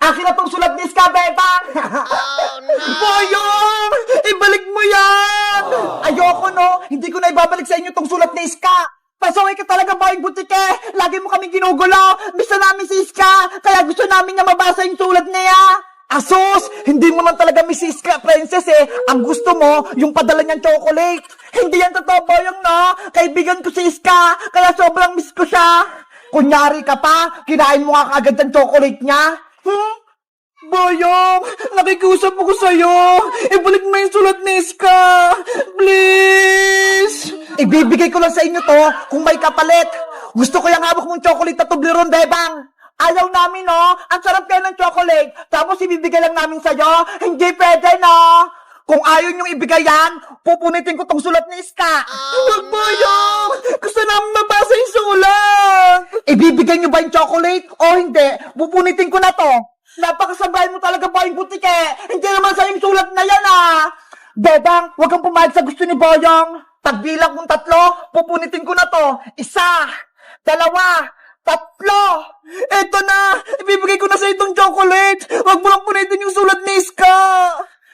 Akin na tong sulat ni Iska, Bebang! Boyong! Ibalik mo yan! Ayoko, no? Hindi ko na ibabalik sa inyo tong sulat ni Iska! Pasaway ka talaga, Boyong Butike! Lagi mo kaming ginugulo! Gusto namin si Iska! Kaya gusto namin na mabasa yung sulat niya! Asos! Hindi mo lang talaga miss si Iska, princess eh! Ang gusto mo, yung padala niyang chocolate! Hindi yan totoo, Boyong, no? Kaibigan ko si Iska! Kaya sobrang miss ko siya! Kunyari ka pa, kinain mo nga kaagad ang chocolate niya. Boyong, nakikusap ako sa'yo. Ibalik mo yung sulat ni Iska. Please. Ibibigay ko lang sa inyo to kung may kapalit. Gusto ko yung hawak mong chocolate na Toblerone, Bebang. Ayaw namin, no? Ang sarap kayo ng chocolate. Tapos ibibigay lang namin sa'yo. Hindi pwede, no? Kung ayaw niyong ibigay yan, pupunitin ko tong sulat ni Iska. Huwag, Boyong! Gusto namin mabasa yung sulat! Ibibigay niyo ba yung chocolate o hindi? Pupunitin ko na to. Napakasabay mo talaga, Boyong Butike. Hindi naman sa yung sulat na yan, ah. Bebang, huwag kang pumayag sa gusto ni Boyong. Pagbilang kong 3, pupunitin ko na to. 1, 2, 3. Eto na! Ibibigay ko na sa itong chocolate! Huwag mo lang punitin yung sulat ni Iska!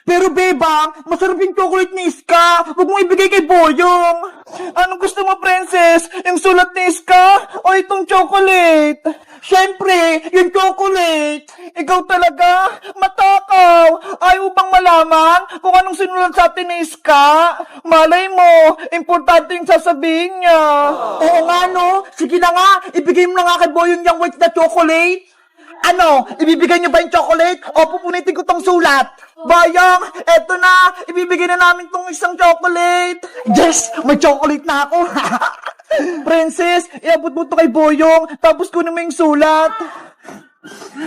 Pero Bebang, masarap yung chocolate ni Iska! Huwag mong ibigay kay Boyong! Anong gusto mo, princess? Yung sulat ni Iska o itong chocolate? Siyempre, yung chocolate! Ikaw talaga, matakaw! Ayaw bang malaman kung anong sinulat sa atin ni Iska? Malay mo, importante yung sasabihin niya. Oo nga, no? Sige na nga, ibigay mo na nga kay Boyong yung white na chocolate. Ano, ibibigay niyo ba yung chocolate o pupunitin ko tong sulat? Boyong, eto na, ibibigay na namin tong isang chocolate. Yes, may chocolate na ako. Princess, iabot mo to kay Boyong, tapos kunin mo yung sulat.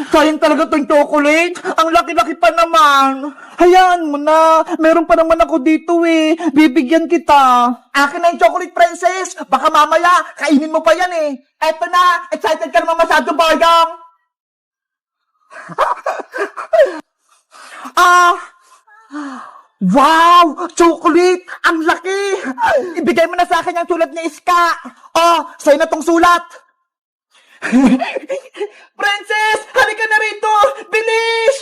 Sayang talaga tong chocolate. Ang laki-laki pa naman. Hayaan mo na. Meron pa naman ako dito eh. Bibigyan kita. Akin na yung chocolate, princess. Baka mamaya, kainin mo pa yan eh. Eto na, excited ka naman masyado, Boyong. Wow! Chocolate! Ang laki! Ibigay mo na sa akin yung sulat ni Iska! Oh, sa'yo na tong sulat! Princess! Halika na rito! Bilis!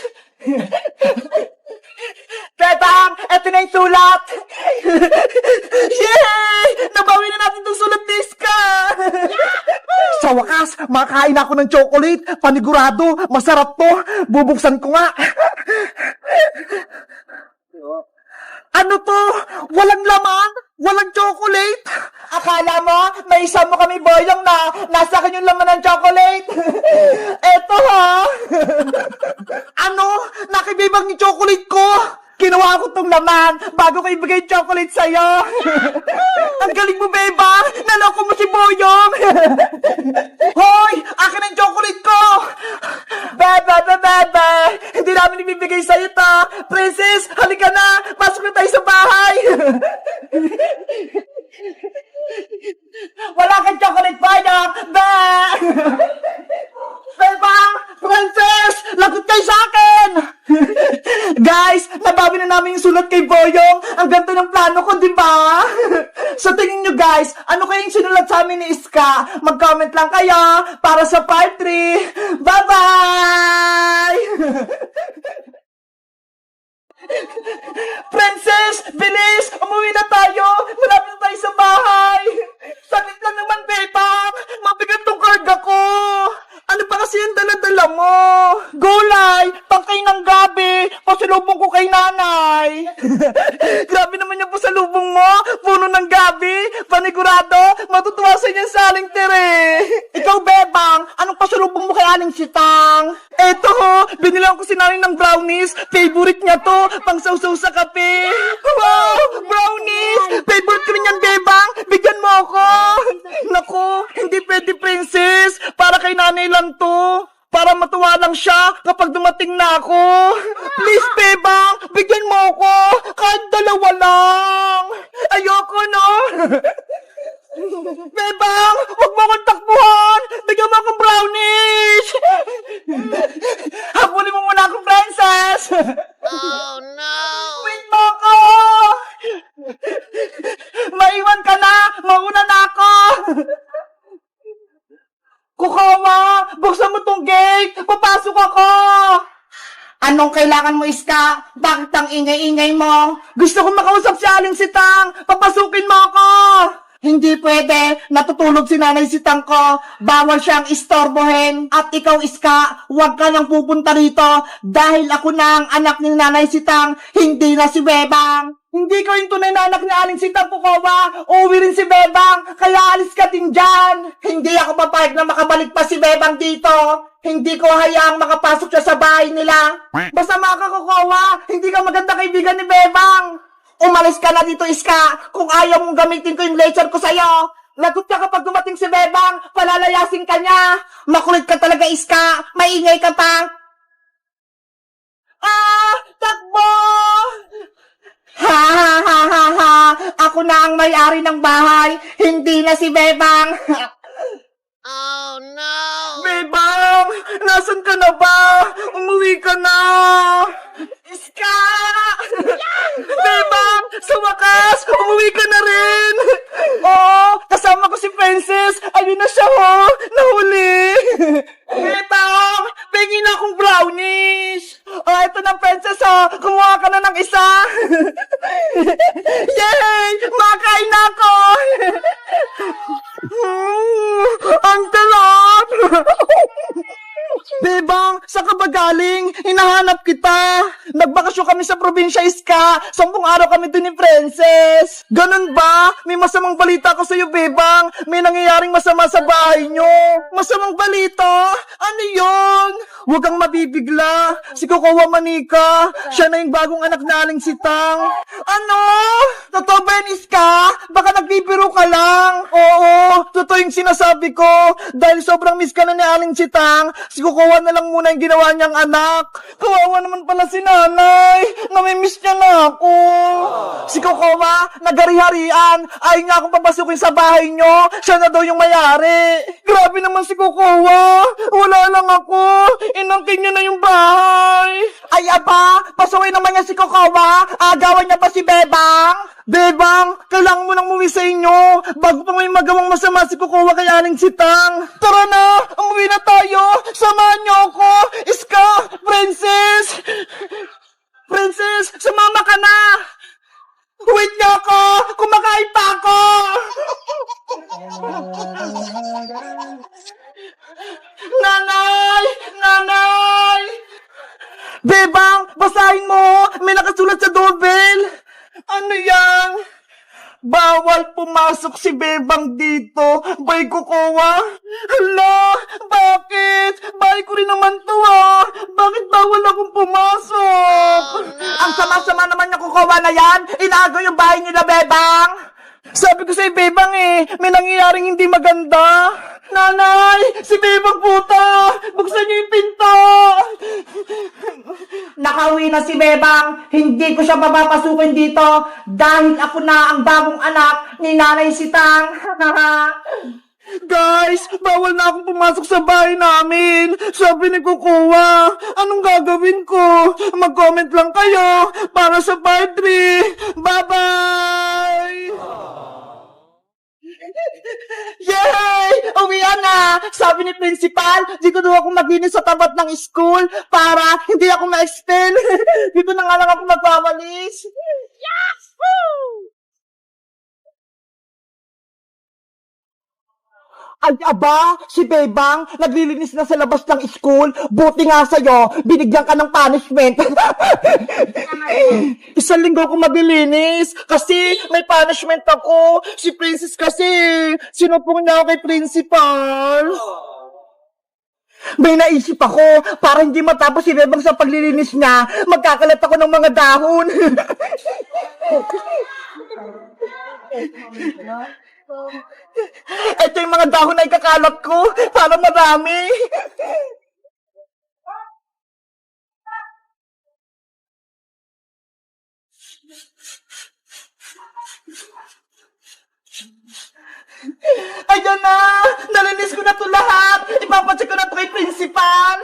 Bebang! Eto na yung sulat! Yay! Nabawi na natin tong sulat ni Iska! Sa wakas, makakain ako ng chocolate. Panigurado, masarap to. Bubuksan ko nga. Ano to? Walang laman? Walang chocolate? Akala mo, may isa mo kami, Boyong, na nasa akin yung laman ng chocolate? Eto ha? Ano? Nakibibang yung chocolate ko? Kinuha ko tong laman bago ko ibigay yung chocolate sa'yo. Ang galing mo, Beba! Naloko mo si Boyong! Hoy! Akin ang chocolate ko! Bebe! Hindi namin ibibigay sa'yo ta! Princess, halika na! Pasok na tayo sa bahay! Wala kang chocolate, Boyong! Bebang! Princess! Lagot kayo sa akin! Guys, nabawi na namin yung sulat kay Boyong. Ang ganda ng plano ko, di ba? Sa tingin nyo guys, ano kayong sinulat sa amin ni Iska? Mag-comment lang kayo para sa part 3. Bye-bye! Princess, bilis! Umuwi na tayo! Malapit na tayo sa bahay! Sakit lang naman, Bebang! Mabigat tong karga ko! Ano ba kasi yung dala-dala mo? Gulay! Tangkay ng gabi! Pasalubong ko kay nanay! Grabe naman yung pasalubong mo! Puno ng gabi! Panigurado! Matutuwa sa inyo sa Aling Tere! Ikaw, Bebang! Anong pasalubong mo kay Aling Sitang? Eto ho! Binilang ko si nanay ng brownies! Favorite niya to! Pang-sausaw sa kape! Wow! Brownies! Favorite ko rin yan, Bebang! Bigyan mo ako! Naku! Hindi pwede, princess! Para kay nanay lang to! Para matuwa lang siya kapag dumating na ako! Please, Bebang! Bigyan mo ako! Kahit 2 lang! Ayoko, no? Bebang! Huwag mo akong takbuhan! Bigyan mo akong brownies! Habulin mo muna akong princess! Oh no! Wait mo ako! Maiwan ka na! Mauna na ako! Kukawa! Buksan mo tong gate! Papasok ako! Anong kailangan mo, Iska? Bakit ang ingay-ingay mo? Gusto kong makausap si Aling Sitang! Papasukin mo ako! Hindi pwede. Natutulog si Nanay Sitang ko. Bawal siyang istorbohin. At ikaw, Iska, huwag ka nang pupunta rito dahil ako na ang anak ni Nanay Sitang, hindi na si Bebang. Hindi ko yung tunay na anak ni Aling Sitang, Pukawa. Uuwi rin si Bebang, kaya alis ka din dyan. Hindi ako papayag na makabalik pa si Bebang dito. Hindi ko hayaang makapasok siya sa bahay nila. Masama ka, Kukawa. Hindi ka maganda kaibigan ni Bebang. Umalis ka na dito, Iska. Kung ayaw mong gamitin ko yung laser ko sa'yo. Lagot ka kapag dumating si Bebang. Palalayasin ka niya. Makulit ka talaga, Iska. Maingay ka pa. Takbo! Ha ha ha ha ha. Ako na ang may-ari ng bahay. Hindi na si Bebang. Oh no! Bebang! Nasaan ka na ba? Umuwi ka na! Iska! Bebang! Sa wakas! Umuwi ka na rin! Oo! Kasama ko si Princess! Ayun na siya, ho! Nahuli! Bebang! Pengin na akong brownies! Ito na, Princess, ho! Kumuha ka na ng isa! Yay! Makain na ako! Ang talap! Bebang, saan ka ba galing? Hinahanap kita. Nagbakasyon kami sa probinsya, Iska. 10 araw kami dun ni Princess. Ganun ba? May masamang balita ko sa'yo, Bebang. May nangyayaring masama sa bahay nyo. Masamang balita? Ano yun? Huwag kang mabibigla. Si Kokowa Manika. Siya na yung bagong anak na Aling Sitang. Ano? Totoo ba yan, Iska? Baka nagbibiro ka lang. Oo, totoo yung sinasabi ko. Dahil sobrang miss ka na ni Aling Sitang, si Kokowa na lang muna yung ginawa niyang anak. Kawawa naman pala si nanay. Namimiss niya na ako. Si Kokowa, nagari-harian. Ayaw niya akong papasukin sa bahay niyo. Siya na daw yung may-ari. Grabe naman si Kokowa. Wala lang ako. Inangkin niya na yung bahay. Ay aba, pasaway naman niya si Kokowa. Agawan niya pa si Bebang. Bebang, kailangan mo nang umuwi sa inyo bago pa may magawang masama si Kokowa kay Aling Sitang. Tara na, umuwi na tayo. Samahan niyo ako. Iska, Princess. Princess, sumama ka na. Wait niyo ako. Kumakain pa ako. Nanay! Nanay! Bebang, basahin mo! May nakasulat sa doorbell! Ano yan? Bawal pumasok si Bebang dito. Bay Kokowa? Hala, bakit? Bay ko rin naman to, ah. Bakit bawal akong pumasok? Ang sama-sama naman ng Kokowa na yan. Inaagaw yung bahay nila, Bebang. Sabi ko sa'yo, Bebang, may nangyayaring hindi maganda. Nanay, si Bebang puta. Buksan niyo yung pinto. Nakauwi na si Bebang. Hindi ko siya papapasukin dito dahil ako na ang bagong anak ni Nanay Sitang. Guys, bawal na akong pumasok sa bahay namin. Sabi ni Kukuha, anong gagawin ko? Mag-comment lang kayo para sa part 3. Bye-bye! Yay! Uwian na! Sabi ni Principal, dito daw ako maglinis sa tapat ng school para hindi ako ma-expel. Dito na nga lang ako magwawalis. Yahoo! Ay, aba, si Bebang, naglilinis na sa labas ng school. Buti nga sa'yo, binigyan ka ng punishment. Isang linggo ko maglilinis kasi may punishment ako. Si Princess kasi, sinupong niya ako kay Principal. May naisip ako, para hindi matapos si Bebang sa paglilinis niya, magkakalat ako ng mga dahon. Ito yung mga dahon na ikakalat ko para marami. Ayan na! Nalinis ko na to lahat! Ipapacheck ko na to kay Principal!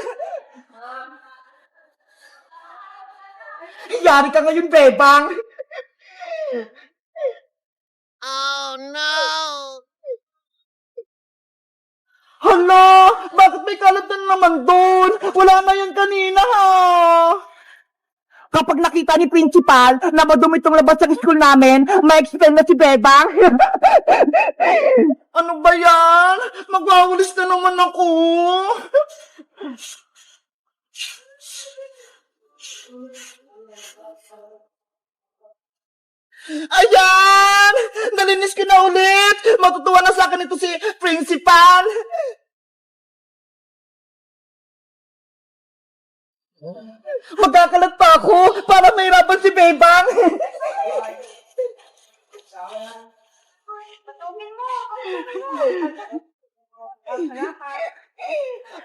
Yari ka ngayon, Bebang! Oh no! Hala, bakit may kalat na naman doon? Wala na yan kanina ha. Kapag nakita ni Principal na madumi itong labas sa school namin, may expel na si Bebang. Ano ba yan? Magwawalis na naman ako. Ayan! Nalinis ko na ulit! Matutuwa na sa akin ito si Principal! Magkakalat pa ako para mahirapan si Bebang!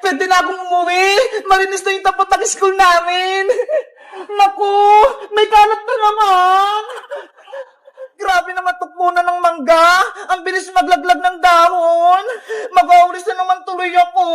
Pwede na akong umuwi! Malinis na yung tapat ng school namin! Naku! May kalat na naman! Grabe naman tukpunan ng mangga! Ang bilis maglaglag ng dahon! Mag-aulis na naman tuloy ako!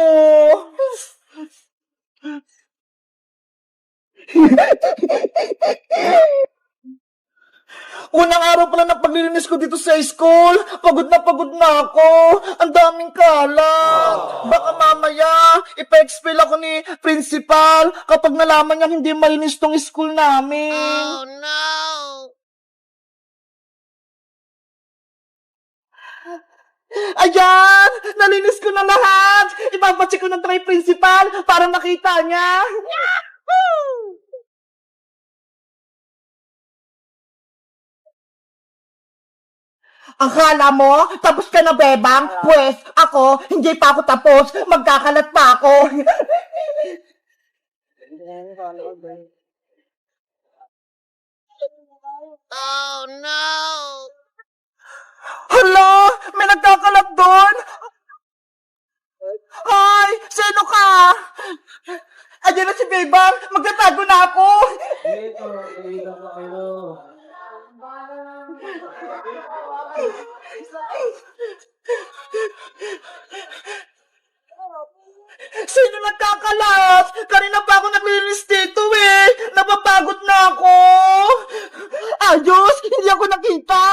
Unang araw pala ng paglilinis ko dito sa school, pagod na ako. Ang daming kalat. Baka mamaya, ipa-expel ako ni Principal kapag nalaman niya hindi malinis tong school namin. Oh no! Ayan! Nalinis ko na lahat! Ipapacheck ko na ito kay Principal para makita niya. Yahoo! Akala mo, tapos ka na, Bebang? Pwes, ako, hindi pa ako tapos. Magkakalat pa ako. Oh no! Hala! May nagkakalat doon! Ay! Sino ka? Ayan na si Bebang! Magtatago na ako! Sino nagkakalat? Kanina pa ako naglilinis dito eh! Napapagod na ako! Ayos! Hindi ako nakita!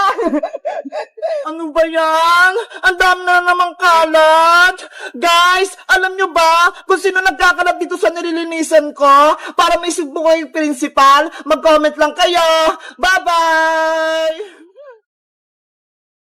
Ano ba yan? Ang dami na namang kalat! Guys, alam nyo ba kung sino nagkakalat dito sa nililinisan ko? Para may sugbo ko yung principal, mag-comment lang kayo! Bye-bye!